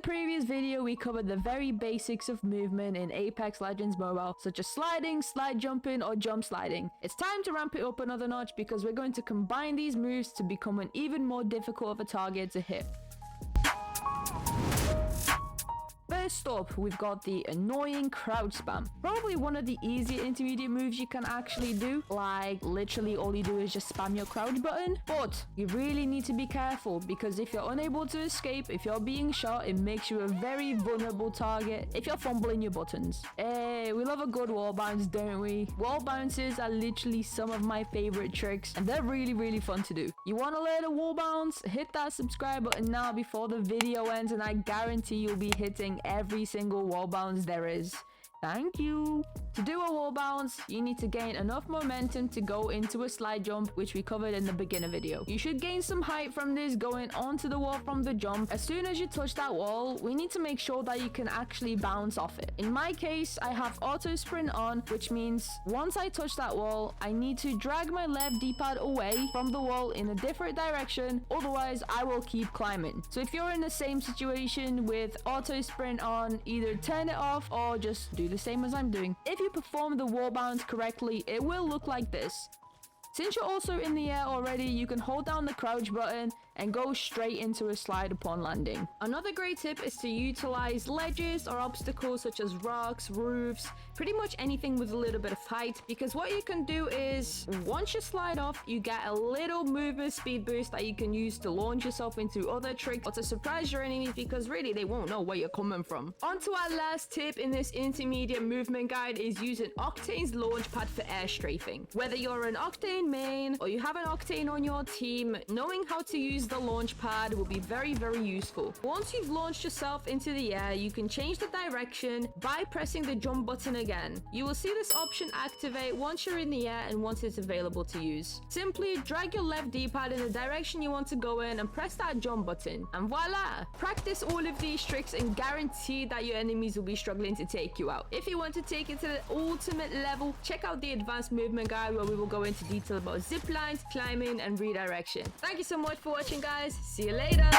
previous video, we covered the very basics of movement in Apex Legends Mobile, such as sliding, slide jumping, or jump sliding. It's time to ramp it up another notch because we're going to combine these moves to become an even more difficult of a target to hit. First up, we've got the annoying crouch spam. Probably one of the easier intermediate moves you can actually do. Like, literally all you do is just spam your crouch button. But you really need to be careful because if you're unable to escape, if you're being shot, it makes you a very vulnerable target if you're fumbling your buttons. Hey, we love a good wall bounce, don't we? Wall bounces are literally some of my favorite tricks and they're really fun to do. You want to learn a wall bounce? Hit that subscribe button now before the video ends and I guarantee you'll be hitting every single wall bounce there is. Thank you. To do a wall bounce, you need to gain enough momentum to go into a slide jump, which we covered in the beginner video. You should gain some height from this going onto the wall from the jump. As soon as you touch that wall, we need to make sure that you can actually bounce off it. In my case, I have auto sprint on, which means once I touch that wall, I need to drag my left D-pad away from the wall in a different direction, otherwise I will keep climbing. So if you're in the same situation with auto sprint on, either turn it off or just do the same as I'm doing. If you perform the wall bounce correctly, it will look like this. Since you're also in the air already, you can hold down the crouch button and go straight into a slide upon landing. Another great tip is to utilize ledges or obstacles such as rocks, roofs, pretty much anything with a little bit of height, because what you can do is once you slide off, you get a little movement speed boost that you can use to launch yourself into other tricks or to surprise your enemies because really they won't know where you're coming from. On to our last tip in this intermediate movement guide is using Octane's launch pad for air strafing. Whether you're an Octane main or you have an Octane on your team, knowing how to use the launch pad will be very useful. Once you've launched yourself into the air, you can change the direction by pressing the jump button again. You will see this option activate once you're in the air and once it's available to use. Simply drag your left D-pad in the direction you want to go in and press that jump button, and voila! Practice all of these tricks and guarantee that your enemies will be struggling to take you out. If you want to take it to the ultimate level, check out the advanced movement guide where we will go into detail about zip lines, climbing, and redirection. Thank you so much for watching, guys. See you later.